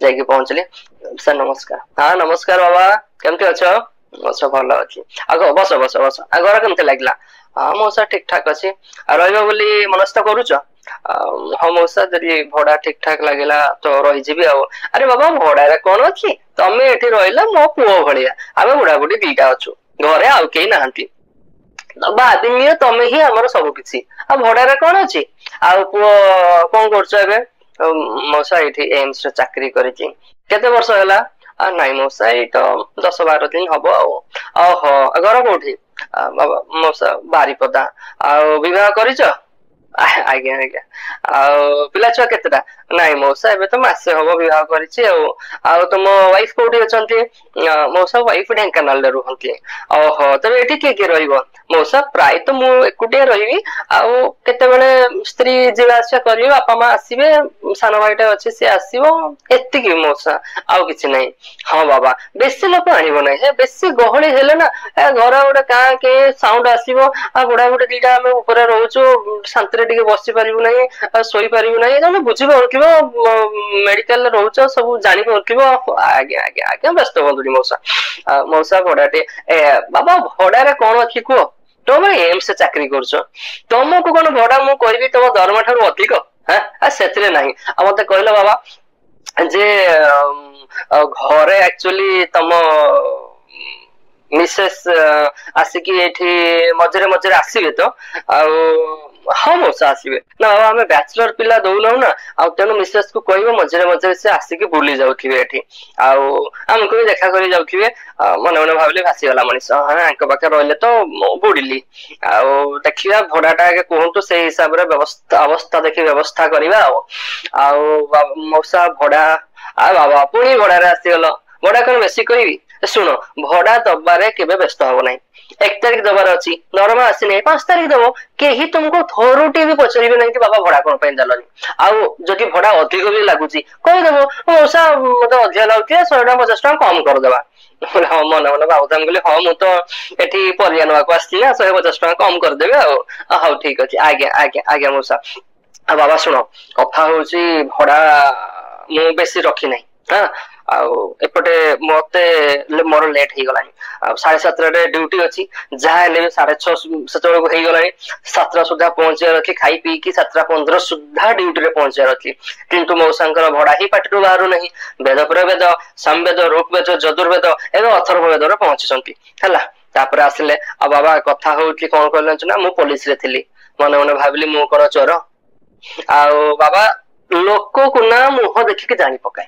जाइए पहुंचली सर नमस्कार हाँ नमस्कार बाबा केमती अच्छ बस भल अच्छी आग बस बस बस घर केमती लगला हाँ मौसा ठीक ठाक अच्छी रही मनस्थ करुच हाँ मौसा जदि भड़ा ठीक ठाक लगेगा तो रही अरे बाबा भड़ा कौन अच्छी तमें ये रहा मो पुओ भाया आम बुढ़ा बुढ़ी दीटा अच्छु घरे आउ कई ना बादिनी तमें ही आमर सब किसी आ भड़ारे कौन अच्छी आ पुओ कौन कर मौसा ये एम्स रे चाकरी करते वर्ष है नाई मौसा ये तो 10-12 दिन हम ओहो घर कौटी बाबा मौसा बारीपदा आवाह कर आज्ञा आज्ञा पिला छुआ केतेटा नाई मौसा एबे तो मासे हम विवाह करिछि तुम वाइफ कोठी अछंती मौसा वाइफ ढेंकानाल रुहंती ओहो तबे एठी के रहइबो मौसा प्राय तो मु एकुटिया रहिबी केते बेले स्त्री जीवा आशा करियो बापा मां आसीबे सान भाईटा अछि से आसीबो एत्तिकी मौसा आउ किछि नै हां बाबा बेसी लोक आनिबो नै हे बेसी गहळी हेले ना घर गोटे का के साउंड आसीबो आ बुढ़ा बुढ़ी दीटा हम ऊपर रहउछु शांति टिके बसी पारिबु नै सोई पारिबु नै तमे बुझि पाउथिबो मेडिकल रहउछ सब जानि पाउथिबो आज्ञा आज्ञा आज्ञा व्यस्त बंधुनी मौसा मौसा भड़ाटे बाबा भड़ारे कौन अच्छी कह तुम एम्स से चाकरी कर तुमको कौन भड़ा मु कहबी तुम दरमा ठारू अधिक हाँ से ना मत कहल बाबा जे घरे एक्चुअली तुम मिसेस आसिकी एठी मझे मझे आसबे तो हाँ मौसा आसबे ना बाबा आम बैचलर पिला दौना ना तेणु मिसेस को कह मझे मझे से आसिकी बुली जाऊे आमको भी देखा कर जाऊे मन मन भाविले भासीगला मनीष हाँ पाखे रही तो बुड़िली देखा भड़ाटा कहतु से हिसाब से अवस्था देखी व्यवस्था करवा मौसा भड़ा बाबा पुणी भड़ारे आसीगल भड़ा कौन बेसी कहबी शुण भड़ा दबारे केबे व्यस्त हब ना 1 तारिख दबार अच्छी दरमा आसी नहीं 5 तारिख दब कहीं तुमको थोरुटी भी पचारे ना कि बाबा भड़ा कौन देलनि आदि भड़ा अधिक भी लगुच कहीदेव मौसा मत अधिक लगुच 100 टका 50 टका कम करदे हाँ मन मन भावुम कहली हाँ मुझे ये परिया नाक आसी ना 150 टका कम करदेवी हाँ ठीक अच्छे आज्ञा आज्ञा आज्ञा मौसा बाबा शुण कथा हूँ भड़ा मु बेसी रखी ना हाँ एपटे मत मोर लेट हो गला 7:30 ड्यूटी अच्छी जहाँ 6:30 से हो गला 7 सुधा पहुंचार अच्छी खाई पी की 7:15 सुधा ड्यूटी रे पहुंचार अच्छी किंतु मौसा भड़ा ही पार्टी बाहर नहीं वेद पर वेद सामवेद ऋग्वेद यजुर्वेद एवं अथर्ववेद रे पहुंची है आसिले बाबा कथा हूँ कौन कहल ना मु पुलिस रे थी मन मन भाविली मु कौन चोर बाबा लोक को ना मुह देखिक जानी पकाए